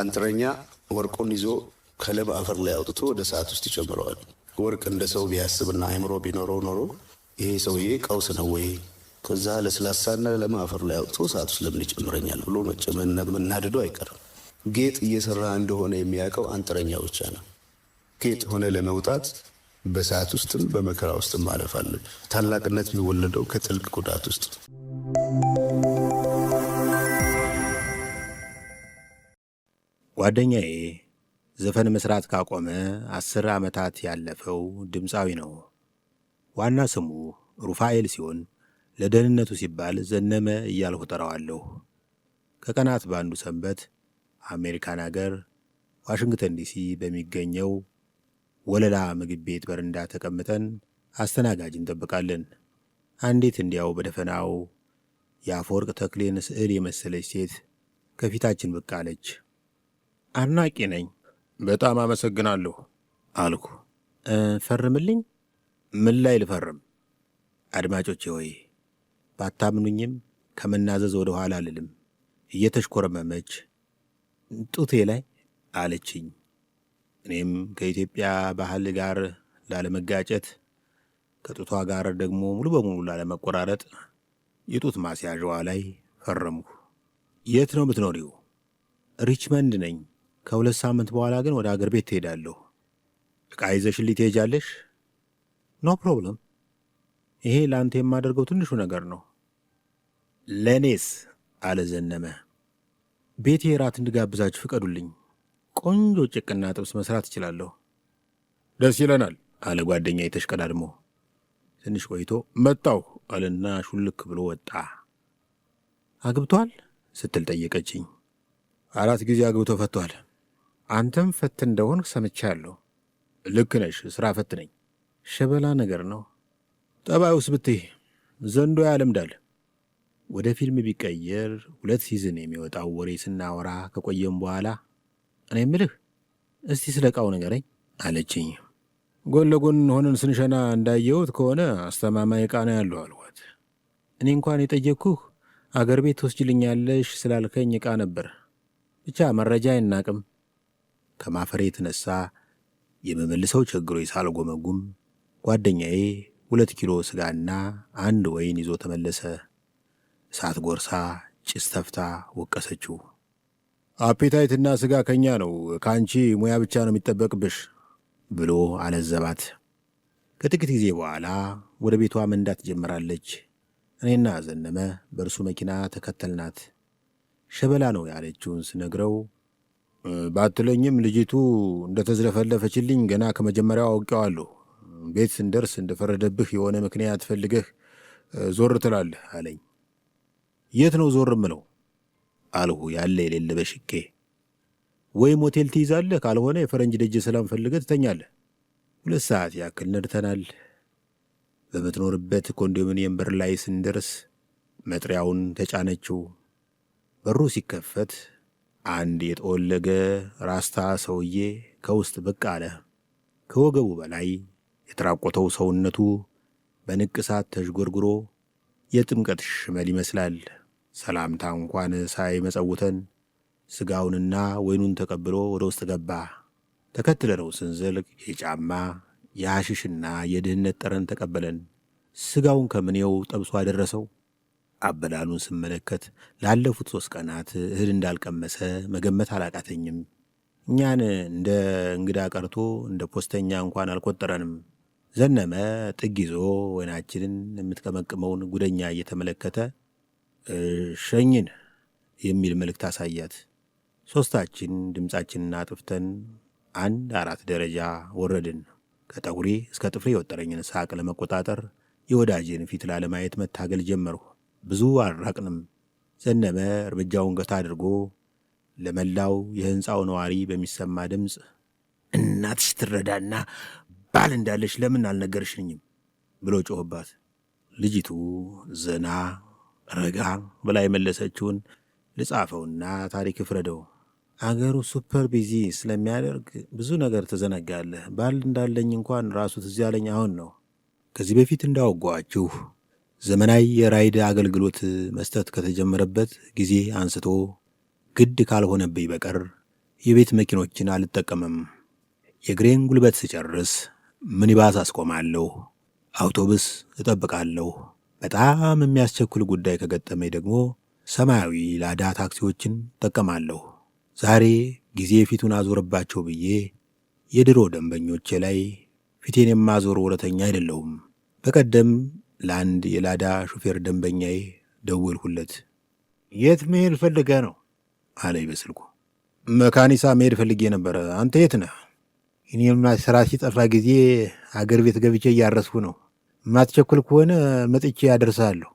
አንጥረኛ ወርቁን ይዞ ከለብ አፈር ላይ አውጥቶ ወደ ሰዓት ውስጥ ይጨምረዋል። ወርቅ እንደ ሰው ቢያስብና አእምሮ ቢኖረው ኖሮ ይሄ ሰውዬ ቀውስ ነው ወይ ከዛ ለስላሳና ለም አፈር ላይ አውጥቶ ሰዓት ውስጥ ለምን ይጨምረኛል ብሎ መናደዱ አይቀርም። ጌጥ እየሰራ እንደሆነ የሚያውቀው አንጥረኛ ብቻ ነው። ጌጥ ሆነ ለመውጣት በሰዓት ውስጥም በመከራ ውስጥም ማለፍ አለብህ። ታላቅነት የሚወለደው ከጥልቅ ጉዳት ውስጥ። ጓደኛዬ ዘፈን መስራት ካቆመ 10 ዓመታት ያለፈው ድምፃዊ ነው። ዋና ስሙ ሩፋኤል ሲሆን ለደህንነቱ ሲባል ዘነመ እያልሁ ጠራዋለሁ። ከቀናት በአንዱ ሰንበት አሜሪካን አገር ዋሽንግተን ዲሲ በሚገኘው ወለላ ምግብ ቤት በረንዳ ተቀምጠን አስተናጋጅ እንጠብቃለን። አንዲት እንዲያው በደፈናው የአፈወርቅ ተክሌን ስዕል የመሰለች ሴት ከፊታችን ብቅ አለች። አድናቂ ነኝ። በጣም አመሰግናለሁ አልኩ። ፈርምልኝ? ምን ላይ ልፈርም? አድማጮቼ ሆይ ባታምኑኝም ከመናዘዝ ወደ ኋላ አልልም። እየተሽኮረመመች ጡቴ ላይ አለችኝ። እኔም ከኢትዮጵያ ባህል ጋር ላለመጋጨት ከጡቷ ጋር ደግሞ ሙሉ በሙሉ ላለመቆራረጥ የጡት ማስያዣዋ ላይ ፈረምኩ። የት ነው የምትኖሪው? ሪችመንድ ነኝ። ከ2 ሳምንት በኋላ ግን ወደ አገር ቤት ትሄዳለሁ። ዕቃ ይዘሽልኝ ትሄጃለሽ? ኖ ፕሮብለም። ይሄ ለአንተ የማደርገው ትንሹ ነገር ነው። ለእኔስ? አለ ዘነመ። ቤቴ ራት እንድጋብዛችሁ ፍቀዱልኝ። ቆንጆ ጭቅና ጥብስ መስራት እችላለሁ። ደስ ይለናል አለ ጓደኛ የተሽቀዳድሞ። ትንሽ ቆይቶ መጣሁ አለና ሹልክ ብሎ ወጣ። አግብቷል ስትል ጠየቀችኝ። 4 ጊዜ አግብቶ ፈቷል። አንተም ፈት እንደሆንክ ሰምቻለሁ። ልክ ነሽ፣ ሥራ ፈት ነኝ። ሸበላ ነገር ነው። ጠባዩስ ብትይ ዘንዶ ያለምዳል። ወደ ፊልም ቢቀየር 2 ሲዝን የሚወጣው ወሬ ስናወራ ከቆየም በኋላ እኔ የምልህ እስቲ ስለ ዕቃው ንገረኝ አለችኝ። ጎን ለጎን ሆነን ስንሸና እንዳየሁት ከሆነ አስተማማኝ ዕቃ ነው ያለው አልኳት። እኔ እንኳን የጠየቅኩህ አገር ቤት ትወስጅልኛለሽ ስላልከኝ ዕቃ ነበር። ብቻ መረጃ አይናቅም። ከማፈሬ የተነሳ የመመልሰው ቸግሮኝ ሳልጎመጉም ጓደኛዬ 2 ኪሎ ስጋና 1 ወይን ይዞ ተመለሰ። እሳት ጎርሳ ጭስ ተፍታ ወቀሰችው። አፔታይትና ስጋ ከኛ ነው፣ ከአንቺ ሙያ ብቻ ነው የሚጠበቅብሽ ብሎ አለዘባት። ከጥቂት ጊዜ በኋላ ወደ ቤቷ መንዳት ጀምራለች። እኔና ዘነመ በእርሱ መኪና ተከተልናት። ሸበላ ነው ያለችውን ስነግረው ባትለኝም ልጅቱ እንደተዝለፈለፈችልኝ ገና ከመጀመሪያው አውቄዋለሁ። ቤት ስንደርስ እንደፈረደብህ የሆነ ምክንያት ፈልገህ ዞር ትላለህ አለኝ። የት ነው ዞር ምለው አልሁ ያለ የሌለ በሽቄ። ወይ ሞቴል ትይዛለህ፣ ካልሆነ የፈረንጅ ደጅ ሰላም ፈልገህ ትተኛለህ። 2 ሰዓት ያክል ነድተናል። በምትኖርበት ኮንዶሚኒየም በር ላይ ስንደርስ መጥሪያውን ተጫነችው። በሩ ሲከፈት አንድ የጠወለገ ራስታ ሰውዬ ከውስጥ ብቅ አለ። ከወገቡ በላይ የተራቆተው ሰውነቱ በንቅሳት ተዥጎርጉሮ የጥምቀት ሽመል ይመስላል። ሰላምታ እንኳን ሳይመጸውተን ስጋውንና ወይኑን ተቀብሎ ወደ ውስጥ ገባ። ተከትለነው ስንዘልቅ የጫማ የሐሽሽና የድህነት ጠረን ተቀበለን። ስጋውን ከምኔው ጠብሶ አደረሰው። አበላሉን ስመለከት ላለፉት 3 ቀናት እህል እንዳልቀመሰ መገመት አላቃተኝም። እኛን እንደ እንግዳ ቀርቶ እንደ ፖስተኛ እንኳን አልቆጠረንም። ዘነመ ጥግ ይዞ ወይናችንን የምትቀመቅመውን ጉደኛ እየተመለከተ ሸኝን የሚል መልእክት አሳያት። 3ታችን ድምፃችንን አጥፍተን 4 ደረጃ ወረድን። ከጠጉሬ እስከ ጥፍሬ የወጠረኝን ሳቅ ለመቆጣጠር የወዳጄን ፊት ላለማየት መታገል ጀመርሁ። ብዙ አልራቅንም። ዘነመ እርምጃውን ገታ አድርጎ ለመላው የሕንፃው ነዋሪ በሚሰማ ድምፅ እናትሽ ትረዳና ባል እንዳለሽ ለምን አልነገርሽኝም ብሎ ጮኸባት። ልጅቱ ዘና ረጋ ብላ የመለሰችውን ልጻፈውና ታሪክ ፍረደው። አገሩ ሱፐር ቢዚ ስለሚያደርግ ብዙ ነገር ትዘነጋለህ። ባል እንዳለኝ እንኳን ራሱ ትዝ ያለኝ አሁን ነው። ከዚህ በፊት እንዳወጓችሁ ዘመናዊ የራይድ አገልግሎት መስጠት ከተጀመረበት ጊዜ አንስቶ ግድ ካልሆነብኝ በቀር የቤት መኪኖችን አልጠቀምም። የእግሬን ጉልበት ስጨርስ ሚኒባስ አስቆማለሁ፣ አውቶቡስ እጠብቃለሁ። በጣም የሚያስቸኩል ጉዳይ ከገጠመኝ ደግሞ ሰማያዊ ላዳ ታክሲዎችን እጠቀማለሁ። ዛሬ ጊዜ ፊቱን አዞርባቸው ብዬ የድሮ ደንበኞቼ ላይ ፊቴን የማዞር ወረተኛ አይደለሁም። በቀደም ለአንድ የላዳ ሹፌር ደንበኛዬ ደወልሁለት። የት መሄድ ፈልገ ነው አለኝ በስልኩ። መካኒሳ መሄድ ፈልጌ ነበረ። አንተ የት ነህ? እኔም ስራ ሲጠፋ ጊዜ አገር ቤት ገብቼ እያረስኩ ነው። የማትቸኩል ከሆነ መጥቼ ያደርሳለሁ።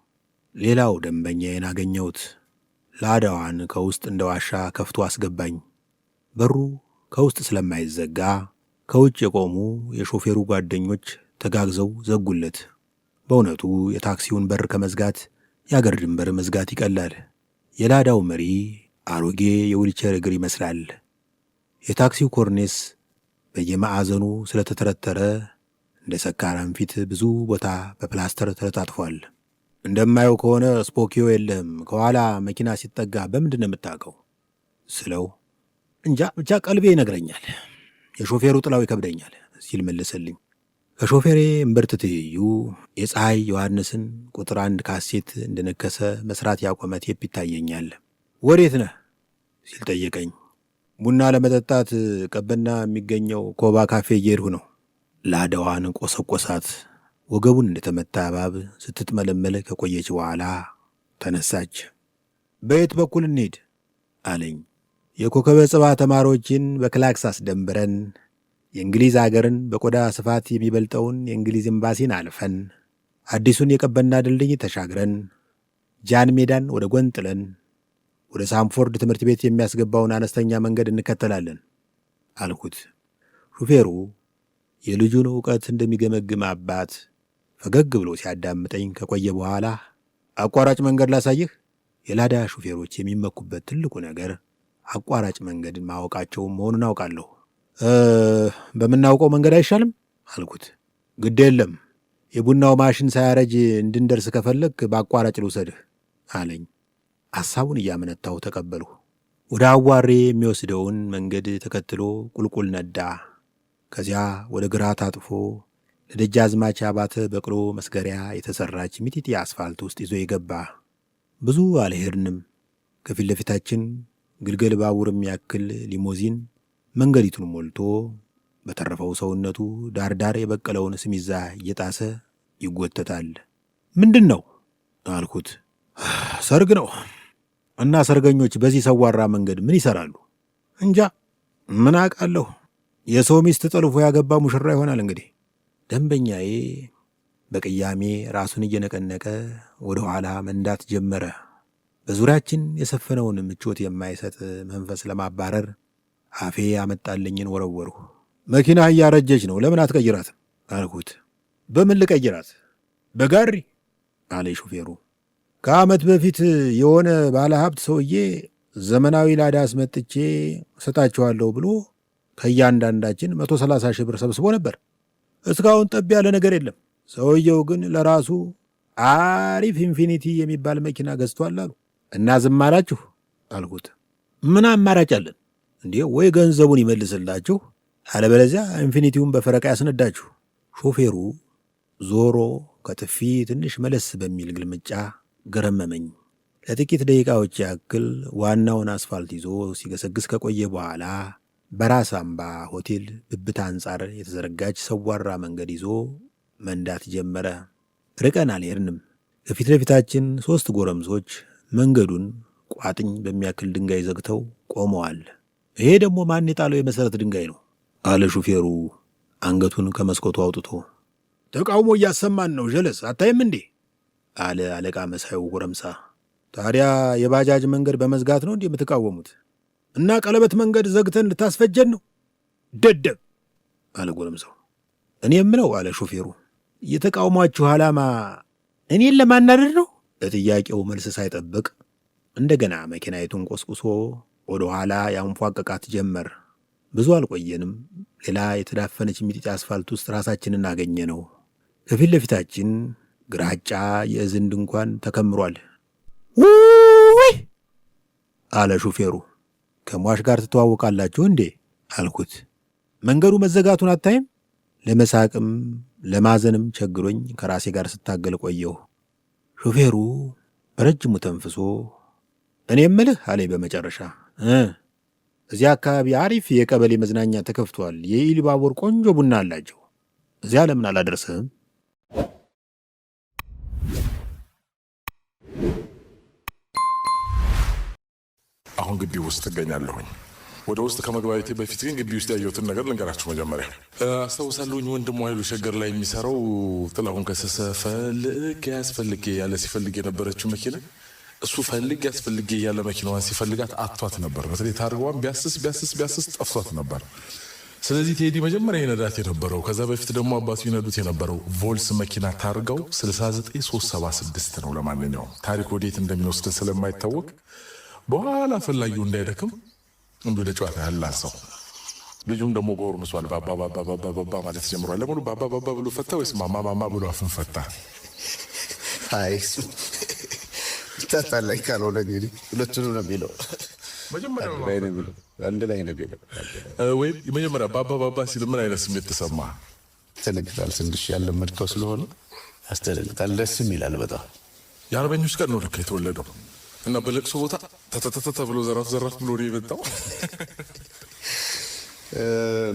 ሌላው ደንበኛዬን አገኘሁት። ላዳዋን ከውስጥ እንደ ዋሻ ከፍቶ አስገባኝ። በሩ ከውስጥ ስለማይዘጋ ከውጭ የቆሙ የሾፌሩ ጓደኞች ተጋግዘው ዘጉለት። በእውነቱ የታክሲውን በር ከመዝጋት የአገር ድንበር መዝጋት ይቀላል። የላዳው መሪ አሮጌ የዊልቸር እግር ይመስላል። የታክሲው ኮርኔስ በየማዕዘኑ ስለተተረተረ እንደ ሰካራም ፊት ብዙ ቦታ በፕላስተር ተለጣጥፏል። እንደማየው ከሆነ ስፖኪዮ የለህም። ከኋላ መኪና ሲጠጋ በምንድን ነው የምታውቀው ስለው እንጃ ብቻ ቀልቤ ይነግረኛል፣ የሾፌሩ ጥላው ይከብደኛል ሲል መለሰልኝ። ከሾፌሬ እምብርት ትይዩ የፀሐይ ዮሐንስን ቁጥር 1 ካሴት እንደነከሰ መስራት ያቆመ ቴፕ ይታየኛል። ወዴት ነህ ሲል ጠየቀኝ። ቡና ለመጠጣት ቀበና የሚገኘው ኮባ ካፌ እየሄድሁ ነው። ላዳዋን ቆሰቆሳት። ወገቡን እንደተመታ እባብ ስትጥመለመል ከቆየች በኋላ ተነሳች። በየት በኩል እንሄድ አለኝ። የኮከበ ጽባ ተማሪዎችን በክላክስ አስደንብረን የእንግሊዝ አገርን በቆዳ ስፋት የሚበልጠውን የእንግሊዝ ኤምባሲን አልፈን አዲሱን የቀበና ድልድይ ተሻግረን ጃን ሜዳን ወደ ጎን ጥለን ወደ ሳምፎርድ ትምህርት ቤት የሚያስገባውን አነስተኛ መንገድ እንከተላለን አልኩት። ሹፌሩ የልጁን ዕውቀት እንደሚገመግም አባት ፈገግ ብሎ ሲያዳምጠኝ ከቆየ በኋላ አቋራጭ መንገድ ላሳይህ። የላዳ ሹፌሮች የሚመኩበት ትልቁ ነገር አቋራጭ መንገድ ማወቃቸው መሆኑን አውቃለሁ። በምናውቀው መንገድ አይሻልም አልኩት። ግድ የለም የቡናው ማሽን ሳያረጅ እንድንደርስ ከፈለግ በአቋራጭ ልውሰድህ አለኝ። ሐሳቡን እያመነታው ተቀበልሁ። ወደ አዋሬ የሚወስደውን መንገድ ተከትሎ ቁልቁል ነዳ። ከዚያ ወደ ግራ ታጥፎ ለደጃዝማች አባተ በቅሎ መስገሪያ የተሠራች ሚጢጢ አስፋልት ውስጥ ይዞ የገባ። ብዙ አልሄድንም። ከፊት ለፊታችን ግልገል ባቡር የሚያክል ሊሞዚን መንገዲቱን ሞልቶ በተረፈው ሰውነቱ ዳርዳር የበቀለውን ስሚዛ እየጣሰ ይጎተታል። ምንድን ነው አልኩት። ሰርግ ነው። እና ሰርገኞች በዚህ ሰዋራ መንገድ ምን ይሠራሉ? እንጃ ምን አውቃለሁ። የሰው ሚስት ጠልፎ ያገባ ሙሽራ ይሆናል እንግዲህ። ደንበኛዬ በቅያሜ ራሱን እየነቀነቀ ወደ ኋላ መንዳት ጀመረ። በዙሪያችን የሰፈነውን ምቾት የማይሰጥ መንፈስ ለማባረር አፌ ያመጣልኝን ወረወርሁ። መኪና እያረጀች ነው፣ ለምን አትቀይራትም አልኩት። በምን ልቀይራት? በጋሪ አለ ሹፌሩ። ከዓመት በፊት የሆነ ባለ ሀብት ሰውዬ ዘመናዊ ላዳ አስመጥቼ ሰጣችኋለሁ ብሎ ከእያንዳንዳችን 130 ሺህ ብር ሰብስቦ ነበር። እስካሁን ጠብ ያለ ነገር የለም። ሰውየው ግን ለራሱ አሪፍ ኢንፊኒቲ የሚባል መኪና ገዝቷል አሉ። እና ዝም አላችሁ አልኩት። ምን አማራጭ አለን እንዴ? ወይ ገንዘቡን ይመልስላችሁ፣ አለበለዚያ ኢንፊኒቲውን በፈረቃ ያስነዳችሁ። ሾፌሩ ዞሮ ከጥፊ ትንሽ መለስ በሚል ግልምጫ ገረመመኝ። ለጥቂት ደቂቃዎች ያክል ዋናውን አስፋልት ይዞ ሲገሰግስ ከቆየ በኋላ በራስ አምባ ሆቴል ብብታ አንጻር የተዘረጋች ሰዋራ መንገድ ይዞ መንዳት ጀመረ። ርቀን አልሄድንም። ከፊት ለፊታችን 3 ጎረምሶች መንገዱን ቋጥኝ በሚያክል ድንጋይ ዘግተው ቆመዋል። ይሄ ደግሞ ማን የጣለው የመሠረት ድንጋይ ነው አለ ሹፌሩ አንገቱን ከመስኮቱ አውጥቶ። ተቃውሞ እያሰማን ነው ጀለስ፣ አታይም እንዴ አለ አለቃ መሳዩ ጎረምሳ። ታዲያ የባጃጅ መንገድ በመዝጋት ነው እንዴ የምትቃወሙት? እና ቀለበት መንገድ ዘግተን ልታስፈጀን ነው? ደደብ አለ ጎረምሳው። እኔ የምለው አለ ሾፌሩ፣ የተቃውሟችሁ ዓላማ እኔን ለማናደድ ነው? ለጥያቄው መልስ ሳይጠብቅ እንደገና መኪናይቱን ቆስቁሶ ወደ ኋላ ያንፏቀቃት ጀመር። ብዙ አልቆየንም። ሌላ የተዳፈነች ሚጢጢ አስፋልት ውስጥ ራሳችንን አገኘ ነው። ከፊት ለፊታችን ግራጫ የእዝን ድንኳን ተከምሯል። ውይ አለ ሹፌሩ። ከሟች ጋር ትተዋወቃላችሁ እንዴ አልኩት። መንገዱ መዘጋቱን አታይም? ለመሳቅም ለማዘንም ቸግሮኝ ከራሴ ጋር ስታገል ቆየሁ። ሾፌሩ በረጅሙ ተንፍሶ እኔ እምልህ አለኝ በመጨረሻ እዚያ አካባቢ አሪፍ የቀበሌ መዝናኛ ተከፍቷል። የኢሉባቦር ቆንጆ ቡና አላቸው። እዚያ ለምን አላደርስህም? አሁን ግቢ ውስጥ እገኛለሁኝ። ወደ ውስጥ ከመግባቴ በፊት ግን ግቢ ውስጥ ያየሁትን ነገር ልንገራችሁ። መጀመሪያ አስታውሳለሁኝ ወንድሙ ኃይሉ ሸገር ላይ የሚሰራው ጥላሁን ገሰሰ ፈልግ ያስፈልግ ያለ ሲፈልግ የነበረችው መኪና እሱ ፈልግ ያስፈልግ ያለ መኪናዋን ሲፈልጋት አጥቷት ነበር። በተለይ ታርጓን ቢያስስ ጠፍቷት ነበር። ስለዚህ ቴዲ መጀመሪያ ይነዳት የነበረው ከዛ በፊት ደግሞ አባቱ ይነዱት የነበረው ቮልስ መኪና ታርጋው 69376 ነው። ለማንኛውም ታሪክ ወዴት እንደሚወስድ ስለማይታወቅ በኋላ ፈላጊው እንዳይደክም እንዱ ለጨዋታ ያላሰው ልጁም ደግሞ ጎርምሷል። ባባ ማለት ጀምሯል። ለምን ባባ ብሎ ፈታ ወይስ ማማ ብሎ አፍን ፈታ? አይ ታታላይ ካልሆነ እንግዲህ ሁለቱንም ነው የሚለው። መጀመሪያ አንድ ላይ ነው የሚለው ወይ የመጀመሪያ ባባ ሲል ምን አይነት ስሜት ተሰማ? ተነግጣል። ትንሽ ያለመድከው ስለሆነ ያስደነግጣል። ደስም ይላል በጣም። የአርበኞች ቀን ነው ልክ የተወለደው እና በለቅሶ ቦታ ተተተተ ብሎ ዘራፍ ብሎ ነው የመጣው።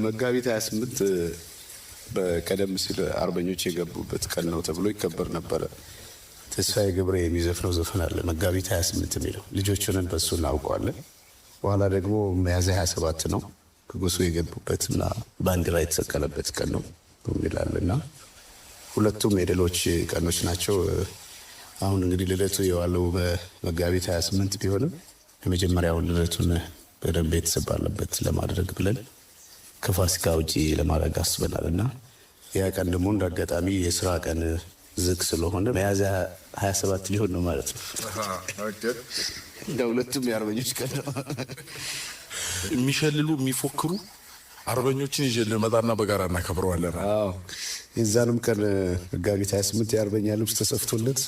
መጋቢት 28 በቀደም ሲል አርበኞች የገቡበት ቀን ነው ተብሎ ይከበር ነበረ። ተስፋዬ ገብረ የሚዘፍነው ዘፈን አለ መጋቢት 28 የሚለው ልጆች ሆነን በሱ እናውቀዋለን። በኋላ ደግሞ ሚያዝያ 27 ነው ከጎሱ የገቡበትና ባንዲራ የተሰቀለበት ቀን ነው ይላልና ሁለቱም የድሎች ቀኖች ናቸው። አሁን እንግዲህ ልደቱ የዋለው በመጋቢት 28 ቢሆንም የመጀመሪያውን ልደቱን በደንብ ቤተሰብ ባለበት ለማድረግ ብለን ከፋሲካ ውጪ ለማድረግ አስበናልና ያ ቀን ደግሞ እንዳጋጣሚ የስራ ቀን ዝግ ስለሆነ ሚያዝያ 27 ሊሆን ነው ማለት ነው። እንደ ሁለቱም የአርበኞች ቀን ነው። የሚሸልሉ የሚፎክሩ አርበኞችን ይዤ መጣና በጋራ እናከብረዋለን። የዛንም ቀን መጋቢት 28 የአርበኛ ልብስ ተሰፍቶለት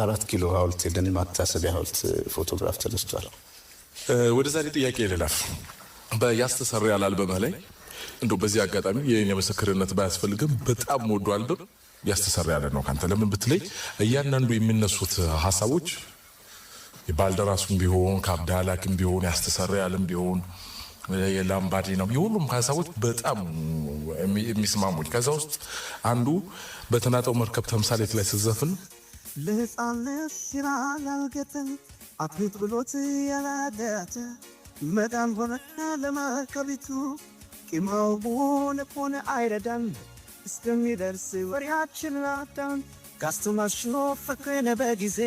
4 ኪሎ ሐውልት የደን ማታሰቢያ ሐውልት ፎቶግራፍ ተነስቷል። ወደ ዛሬ ጥያቄ ልለፍ። በያስተሰራ አልበም ላይ እንደው በዚህ አጋጣሚ የኔ ምስክርነት ባያስፈልግም በጣም ወዶ አልበም ያስተሰራ ያለ ነው ካንተ። ለምን ብትለይ እያንዳንዱ የሚነሱት ሐሳቦች የባልደራሱም ቢሆን ከአብዳላክም ቢሆን ያስተሰራ ያለም ቢሆን የላምባዲ ነው የሁሉም ሐሳቦች በጣም የሚስማሙኝ። ከዛ ውስጥ አንዱ በተናጠው መርከብ ተምሳሌት ላይ ስትዘፍን ለሕፃንነት ሲራላልገትን አትሌት ብሎት ያላደተ መዳን ሆነ ለመርከቢቱ ቂማው ሆነ አይረዳን እስከሚደርስ ወሬያችን ላዳን ካስተማርሽኖ ፍቅርን በጊዜ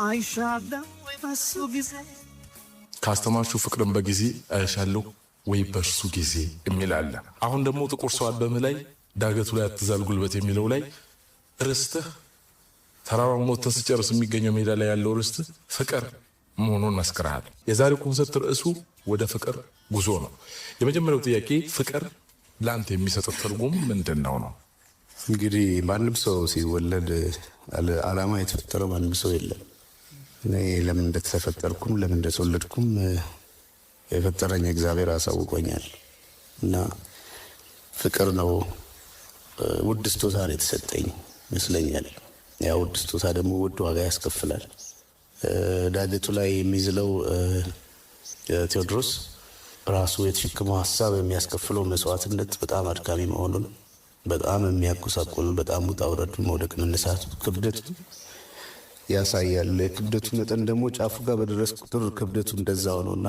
አይሻለሁ ወይ በሱ ጊዜ ካስተማርሹ ፍቅርን በጊዜ አይሻለሁ ወይ በሱ ጊዜ የሚል አለ። አሁን ደግሞ ጥቁር ሰው አልበም ላይ ዳገቱ ላይ አትዛል ጉልበት የሚለው ላይ ርስትህ ተራራውን ሞተን ስጨርስ የሚገኘው ሜዳ ላይ ያለው ርስት ፍቅር መሆኑን መስክረሃል። የዛሬው ኮንሰርት ርዕሱ ወደ ፍቅር ጉዞ ነው። የመጀመሪያው ጥያቄ ፍቅር ለአንተ የሚሰጠው ትርጉም ምንድን ነው? እንግዲህ ማንም ሰው ሲወለድ ዓላማ የተፈጠረው ማንም ሰው የለም። እኔ ለምን እንደተፈጠርኩም ለምን እንደተወለድኩም የፈጠረኝ እግዚአብሔር አሳውቆኛል እና ፍቅር ነው ውድ ስጦታ ነው የተሰጠኝ ይመስለኛል። ያ ውድ ስጦታ ደግሞ ውድ ዋጋ ያስከፍላል። ዳገቱ ላይ የሚዝለው ቴዎድሮስ ራሱ የተሸከመው ሀሳብ የሚያስከፍለው መስዋዕትነት በጣም አድካሚ መሆኑን በጣም የሚያጎሳቆል በጣም ውጣ ውረዱ መውደቅ መነሳቱ ክብደቱ ያሳያል። ክብደቱ መጠን ደግሞ ጫፉ ጋር በደረስ ቁጥር ክብደቱ እንደዛው ነውና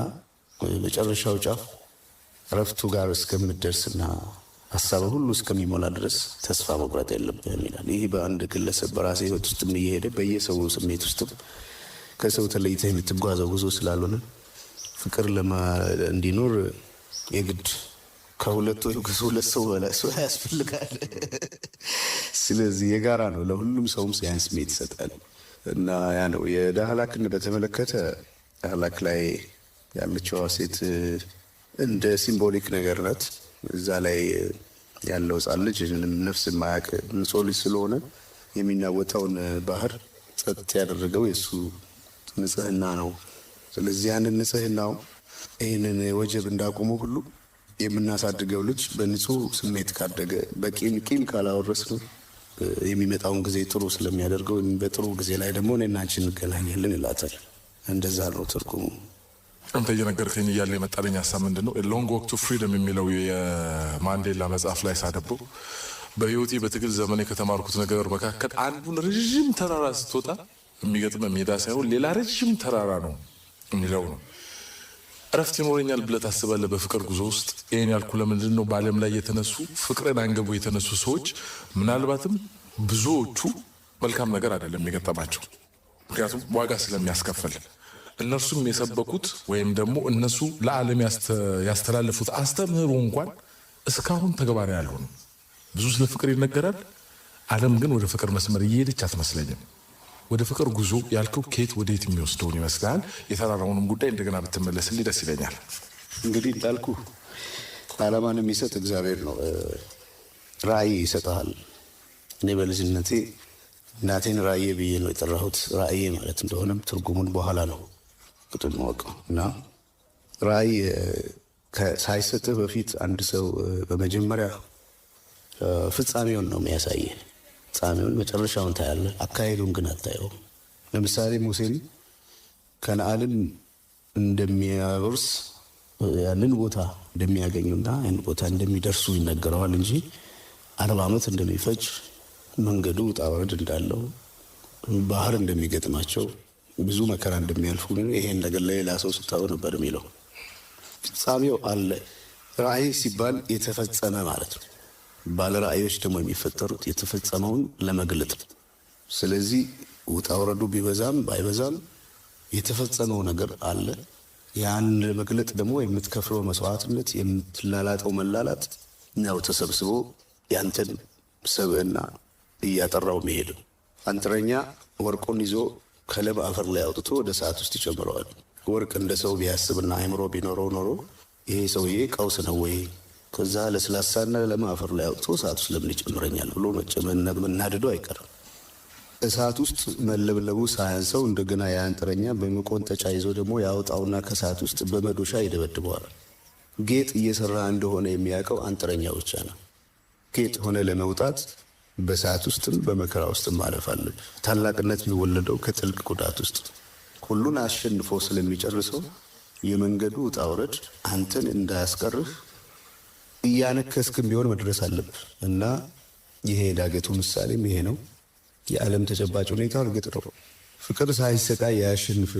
መጨረሻው ጫፍ ረፍቱ ጋር እስከምትደርስና ሀሳብ ሁሉ እስከሚሞላ ድረስ ተስፋ መቁረጥ የለብህም ይላል። ይህ በአንድ ግለሰብ በራሴ ህይወት ውስጥም እየሄደ በየሰው ስሜት ውስጥም ከሰው ተለይተህ የምትጓዘው ጉዞ ስላልሆነ ፍቅር እንዲኖር የግድ ከሁለት ወይ ከሁለት ሰው በላይ ሰው ያስፈልጋል። ስለዚህ የጋራ ነው። ለሁሉም ሰውም ያን ስሜት ይሰጣል እና ያ ነው። የዳህላክን በተመለከተ ዳህላክ ላይ ያለችው ሴት እንደ ሲምቦሊክ ነገር ናት። እዛ ላይ ያለው ሕፃን ልጅ ነፍስ የማያውቅ ንጹህ ልጅ ስለሆነ የሚናወጠውን ባህር ጸጥ ያደረገው የእሱ ንጽህና ነው። ስለዚህ ያንን ንጽህናው ይህንን ወጀብ እንዳቆሙ ሁሉ የምናሳድገው ልጅ በንጹህ ስሜት ካደገ ቂም ካላወረስነው የሚመጣውን ጊዜ ጥሩ ስለሚያደርገው በጥሩ ጊዜ ላይ ደግሞ እኔና አንቺ እንገናኛለን ይላታል። እንደዛ ነው ትርጉሙ። አንተ እየነገርከኝ እያለ የመጣልኝ ሀሳብ ምንድን ነው? ሎንግ ዎክ ቱ ፍሪደም የሚለው የማንዴላ መጽሐፍ ላይ ሳነበው በህይወቴ በትግል ዘመኔ ከተማርኩት ነገር መካከል አንዱን ረዥም ተራራ ስትወጣ የሚገጥመ ሜዳ ሳይሆን ሌላ ረዥም ተራራ ነው የሚለው ነው። እረፍት ይኖረኛል ብለህ ታስባለህ? በፍቅር ጉዞ ውስጥ ይህን ያልኩ ለምንድን ነው? በዓለም ላይ የተነሱ ፍቅርን አንገቡ የተነሱ ሰዎች ምናልባትም ብዙዎቹ መልካም ነገር አይደለም የገጠማቸው፣ ምክንያቱም ዋጋ ስለሚያስከፍል። እነርሱም የሰበኩት ወይም ደግሞ እነሱ ለዓለም ያስተላለፉት አስተምህሮ እንኳን እስካሁን ተግባራዊ ያልሆኑ። ብዙ ስለ ፍቅር ይነገራል። ዓለም ግን ወደ ፍቅር መስመር እየሄደች አትመስለኝም። ወደ ፍቅር ጉዞ ያልከው ከየት ወዴት የሚወስደውን ይመስላል? የተራራውንም ጉዳይ እንደገና ብትመለስልኝ ደስ ይለኛል። እንግዲህ እንዳልኩ ዓላማን የሚሰጥ እግዚአብሔር ነው። ራእይ ይሰጥሃል። እኔ በልጅነቴ እናቴን ራእዬ ብዬ ነው የጠራሁት። ራእዬ ማለት እንደሆነም ትርጉሙን በኋላ ነው ቅጡን ማወቀው እና ራእይ ሳይሰጥህ በፊት አንድ ሰው በመጀመሪያ ፍጻሜውን ነው የሚያሳየ። ፍጻሜውን መጨረሻውን ታያለህ፣ አካሄዱን ግን አታየውም። ለምሳሌ ሙሴን ከነዓንን እንደሚያወርስ ያንን ቦታ እንደሚያገኙና ያን ቦታ እንደሚደርሱ ይነገረዋል እንጂ 40 ዓመት እንደሚፈጅ መንገዱ ውጣ ውረድ እንዳለው ባህር እንደሚገጥማቸው ብዙ መከራ እንደሚያልፉ ይሄን ነገር ለሌላ ሰው ስታው ነበር የሚለው። ፍጻሜው አለ። ራእይ ሲባል የተፈጸመ ማለት ነው። ባለ ራእዮች ደግሞ የሚፈጠሩት የተፈጸመውን ለመግለጥ። ስለዚህ ውጣ ውረዱ ቢበዛም ባይበዛም የተፈጸመው ነገር አለ። ያን ለመግለጥ ደግሞ የምትከፍለው መስዋዕትነት፣ የምትላላጠው መላላጥ ነው ተሰብስቦ ያንተን ሰብዕና እያጠራው መሄድ። አንጥረኛ ወርቁን ይዞ ከለም አፈር ላይ አውጥቶ ወደ ሰዓት ውስጥ ይጨምረዋል። ወርቅ እንደ ሰው ቢያስብና አእምሮ ቢኖረው ኖሮ ይሄ ሰውዬ ቀውስ ነው ወይ ከዛ ለስላሳና ለም አፈር ላይ አውጥቶ እሳት ውስጥ ለምን ይጨምረኛል ብሎ መናደዱ አይቀርም። እሳት ውስጥ መለብለቡ ሳያንሰው እንደገና የአንጥረኛ በመቆንጠጫ ይዞ ደግሞ ያወጣውና ከእሳት ውስጥ በመዶሻ ይደበድበዋል። ጌጥ እየሰራ እንደሆነ የሚያውቀው አንጥረኛ ብቻ ነው። ጌጥ ሆነ ለመውጣት በሰዓት ውስጥም በመከራ ውስጥም ማለፍ አለብህ። ታላቅነት የሚወለደው ከጥልቅ ጉዳት ውስጥ ሁሉን አሸንፎ ስለሚጨርሰው የመንገዱ ውጣ ውረድ አንተን እንዳያስቀርህ እያነከስክም ቢሆን መድረስ አለብህ እና ይሄ ዳገቱ ምሳሌም ይሄ ነው። የዓለም ተጨባጭ ሁኔታ እርግጥ ነው ፍቅር ሳይሰቃይ ያሸንፍ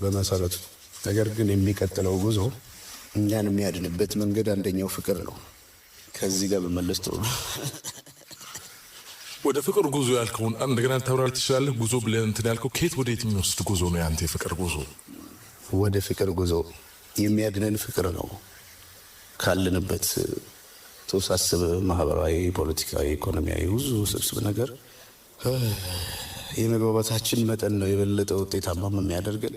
በመሰረቱ። ነገር ግን የሚቀጥለው ጉዞ እኛን የሚያድንበት መንገድ አንደኛው ፍቅር ነው። ከዚህ ጋር በመለስ ጥሩ ነው። ወደ ፍቅር ጉዞ ያልከውን እንደገና ታብራራ ትችላለህ? ጉዞ ብለህ እንትን ያልከው ከየት ወደ የት የሚወስድ ጉዞ ነው ያንተ የፍቅር ጉዞ? ወደ ፍቅር ጉዞ የሚያድነን ፍቅር ነው። ካለንበት ተወሳሰበ ማህበራዊ፣ ፖለቲካዊ፣ ኢኮኖሚያዊ ብዙ ስብስብ ነገር የመግባባታችን መጠን ነው የበለጠ ውጤታማ የሚያደርገን።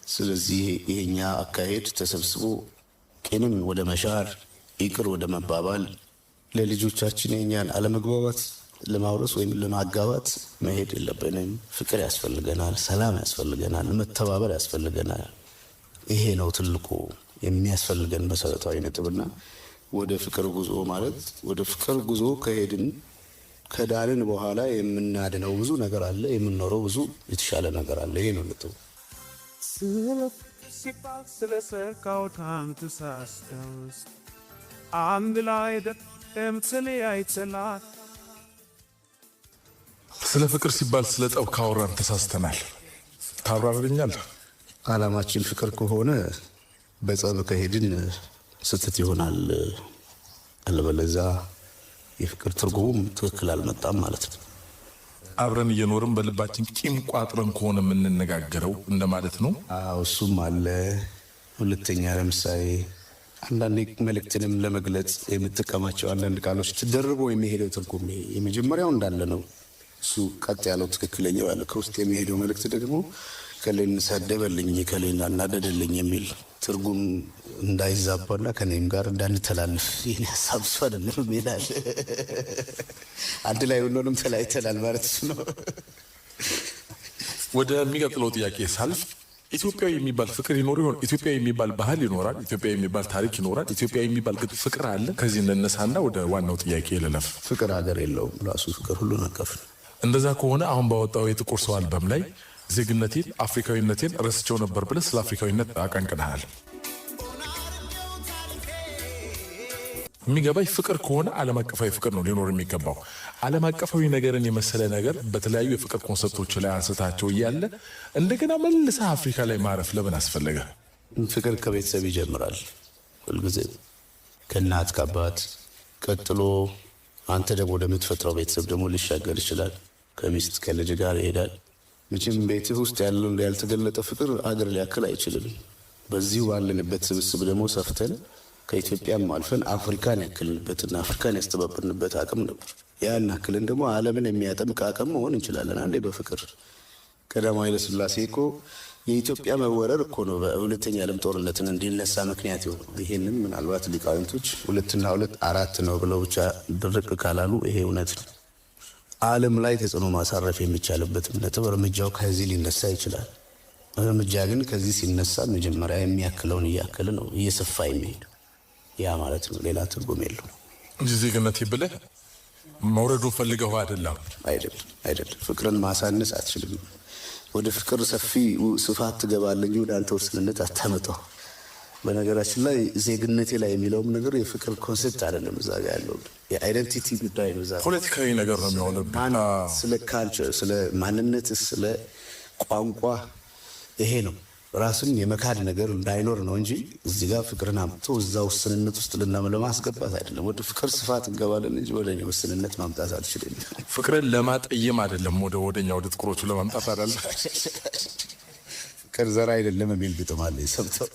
ስለዚህ ይሄኛ አካሄድ ተሰብስቦ ቂምን ወደ መሻር፣ ይቅር ወደ መባባል፣ ለልጆቻችን የኛን አለመግባባት ለማውረስ ወይም ለማጋባት መሄድ የለብንም። ፍቅር ያስፈልገናል፣ ሰላም ያስፈልገናል፣ መተባበር ያስፈልገናል። ይሄ ነው ትልቁ የሚያስፈልገን መሰረታዊ ነጥብና ወደ ፍቅር ጉዞ ማለት ወደ ፍቅር ጉዞ ከሄድን ከዳንን በኋላ የምናድነው ብዙ ነገር አለ፣ የምንኖረው ብዙ የተሻለ ነገር አለ። ይሄ ነው ነጥቡ። ስለሰካው ታንቱ ሳስታውስ አንድ ላይ ደምትል አይተናል። ስለ ፍቅር ሲባል ስለ ጠብ ካወራን ተሳስተናል። ታብራራልኛለህ? ዓላማችን ፍቅር ከሆነ በጸብ ከሄድን ስህተት ይሆናል። አለበለዚያ የፍቅር ትርጉሙም ትክክል አልመጣም ማለት ነው። አብረን እየኖርን በልባችን ቂም ቋጥረን ከሆነ የምንነጋገረው እንደማለት ነው። አዎ እሱም አለ። ሁለተኛ ለምሳሌ አንዳንድ መልእክትንም ለመግለጽ የምትጠቀማቸው አንዳንድ ቃሎች ተደርቦ የሚሄደው ትርጉም የመጀመሪያው እንዳለ ነው። እሱ ቀጥ ያለው ትክክለኛው ያለ ከውስጥ የሚሄደው መልእክት ደግሞ ከሌን ሰደበልኝ ከሌን አናደደልኝ የሚል ትርጉም እንዳይዛባና ከኔም ጋር እንዳንተላልፍ ይሄን ሐሳብ እሱ አይደለም ይላል። አንድ ላይ ሆኖንም ተላይተናል ማለት ነው። ወደሚቀጥለው ጥያቄ ሳልፍ ኢትዮጵያዊ የሚባል ፍቅር ይኖር ይሆን? ኢትዮጵያዊ የሚባል ባህል ይኖራል። ኢትዮጵያዊ የሚባል ታሪክ ይኖራል። ኢትዮጵያዊ የሚባል ግን ፍቅር አለ? ከዚህ እንነሳና ወደ ዋናው ጥያቄ ልለፍ። ፍቅር ሀገር የለውም። ራሱ ፍቅር ሁሉን አቀፍ ነው። እንደዛ ከሆነ አሁን ባወጣው የጥቁር ሰው አልበም ላይ ዜግነቴን አፍሪካዊነቴን ረስቸው ነበር ብለህ ስለ አፍሪካዊነት አቀንቅነሃል። የሚገባኝ ፍቅር ከሆነ ዓለም አቀፋዊ ፍቅር ነው ሊኖር የሚገባው። ዓለም አቀፋዊ ነገርን የመሰለ ነገር በተለያዩ የፍቅር ኮንሰፕቶች ላይ አንስታቸው እያለ እንደገና መልሰህ አፍሪካ ላይ ማረፍ ለምን አስፈለገ? ፍቅር ከቤተሰብ ይጀምራል። ሁልጊዜ ከእናት ከአባት ቀጥሎ አንተ ደግሞ ወደምትፈጥረው ቤተሰብ ደግሞ ሊሻገር ይችላል። ከሚስት ከልጅ ጋር ይሄዳል። መቼም ቤትህ ውስጥ ያለው ያልተገለጠ ፍቅር አገር ሊያክል አይችልም። በዚሁ ባለንበት ስብስብ ደግሞ ሰፍተን ከኢትዮጵያም አልፈን አፍሪካን ያክልንበትና አፍሪካን ያስተባበርንበት አቅም ነበር። ያን አክልን ደግሞ ዓለምን የሚያጠምቅ አቅም መሆን እንችላለን። አንዴ በፍቅር ቀዳማዊ ኃይለ ሥላሴ እኮ የኢትዮጵያ መወረር እኮ ነው በሁለተኛ ዓለም ጦርነትን እንዲነሳ ምክንያት ይሆን። ይሄንን ምናልባት ሊቃውንቶች 2 እና 2 4 ነው ብለው ብቻ ድርቅ ካላሉ ይሄ እውነት ነው። ዓለም ላይ ተጽዕኖ ማሳረፍ የሚቻልበት ነጥብ እርምጃው ከዚህ ሊነሳ ይችላል። እርምጃ ግን ከዚህ ሲነሳ መጀመሪያ የሚያክለውን እያከለ ነው እየሰፋ የሚሄድ ያ ማለት ነው። ሌላ ትርጉም የለው እንጂ ዜግነቴ ብለህ መውረዱን ፈልገው አይደለም። አይደለም። ፍቅርን ማሳነስ አትችልም። ወደ ፍቅር ሰፊ ስፋት ትገባለህ እንጂ ወደ አንተ ውስንነት አታመጣው። በነገራችን ላይ ዜግነቴ ላይ የሚለውም ነገር የፍቅር ኮንሴፕት አይደለም። እዛ ጋር ያለው የአይደንቲቲ ጉዳይ ነው። እዛ ፖለቲካዊ ነገር ነው የሚሆነው። ስለ ካልቸር፣ ስለ ማንነት፣ ስለ ቋንቋ ይሄ ነው ራስን የመካድ ነገር እንዳይኖር ነው እንጂ እዚህ ጋር ፍቅርን አምጥቶ እዛ ውስንነት ውስጥ ለማስገባት አይደለም። ወደ ፍቅር ስፋት እንገባለን እንጂ ወደ እኔ ውስንነት ማምጣት አልችልም። ፍቅርን ለማጠየም አይደለም፣ ወደኛ ወደ ጥቁሮቹ ለማምጣት አይደለም። ፍቅር ዘር አይደለም የሚል ግጥም አለ ሰምተው።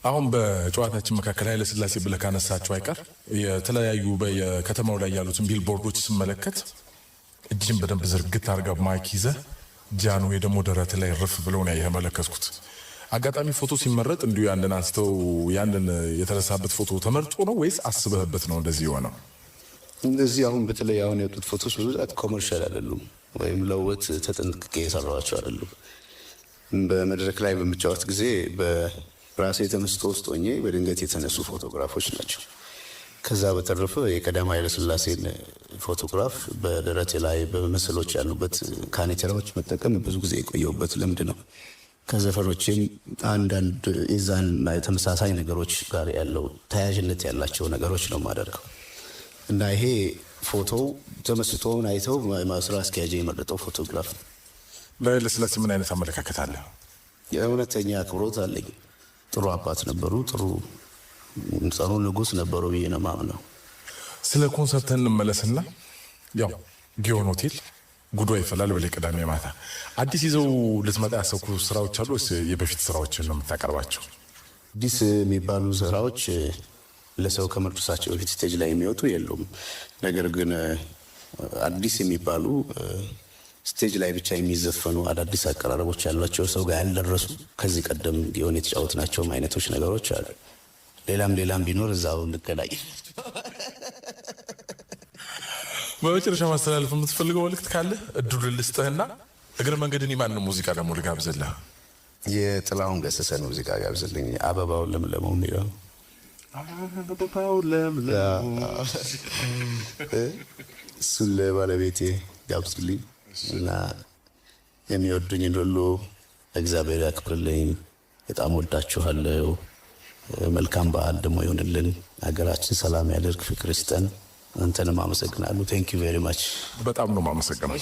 አሁን በጨዋታችን መካከል ኃይለ ሥላሴ ብለህ ካነሳቸው አይቀር የተለያዩ በከተማው ላይ ያሉትን ቢልቦርዶች ስመለከት እጅን በደንብ ዝርግት አድርጋ ማይክ ይዘህ ጃኑ ደግሞ ደረት ላይ ረፍ ብለው ነው የተመለከትኩት። አጋጣሚ ፎቶ ሲመረጥ እንዲሁ ያንን አንስተው ያንን የተነሳበት ፎቶ ተመርጦ ነው ወይስ አስበህበት ነው እንደዚህ የሆነው? እንደዚህ አሁን በተለይ አሁን የወጡት ፎቶች በብዛት ኮመርሻል አይደሉም፣ ወይም ለውበት ተጠንቅቄ የሰራኋቸው አይደሉም። በመድረክ ላይ በምጫወት ጊዜ በራሴ ተመስጦ ውስጥ ሆኜ በድንገት የተነሱ ፎቶግራፎች ናቸው። ከዛ በተረፈ የቀዳማዊ ኃይለ ሥላሴን ፎቶግራፍ በደረቴ ላይ በምስሎች ያሉበት ካኔተራዎች መጠቀም ብዙ ጊዜ የቆየሁበት ልምድ ነው። ከዘፈኖችም አንዳንድ የዛን ተመሳሳይ ነገሮች ጋር ያለው ተያያዥነት ያላቸው ነገሮች ነው የማደርገው እና ይሄ ፎቶ ተመስጦውን አይተው ስራ አስኪያጅ የመረጠው ፎቶግራፍ ነው። ለኃይለ ሥላሴ ምን አይነት አመለካከት አለ? የእውነተኛ አክብሮት አለኝ። ጥሩ አባት ነበሩ። ጥሩ ንጉስ ነበሩ ብዬ ነው የማምነው። ስለ ኮንሰርት እንመለስና ያው ጊዮን ሆቴል ጉዶ ይፈላል ብለህ ቅዳሜ ማታ አዲስ ይዘው ልትመጣ ያሰብኩ ስራዎች አሉ ወይስ የበፊት ስራዎችን ነው የምታቀርባቸው? አዲስ የሚባሉ ስራዎች ለሰው ከመድረሳቸው በፊት ስቴጅ ላይ የሚወጡ የሉም። ነገር ግን አዲስ የሚባሉ ስቴጅ ላይ ብቻ የሚዘፈኑ አዳዲስ አቀራረቦች ያሏቸው ሰው ጋር ያልደረሱ ከዚህ ቀደም ጊዮን የተጫወትናቸውም አይነቶች ነገሮች አሉ። ሌላም ቢኖር እዛው እንገናኝ። በመጨረሻ ማስተላለፍ የምትፈልገው መልእክት ካለ እድሉ ልስጥህና እግረ መንገድን የማንን ሙዚቃ ደግሞ ልጋብዝልህ? የጥላሁን ገሰሰን ሙዚቃ ጋብዝልኝ። አበባው ለምለሙ የሚለው አበባው ለምለሙ እሱን ለባለቤቴ ጋብዝልኝ እና የሚወዱኝን ሁሉ እግዚአብሔር ያክብርልኝ። በጣም ወዳችኋለሁ። መልካም በዓል ደግሞ ይሁንልን። ሀገራችን ሰላም ያደርግ፣ ፍቅር ይስጠን። አንተንም አመሰግናለሁ። ቴንክ ዩ ቬሪ ማች። በጣም ነው የማመሰግነው።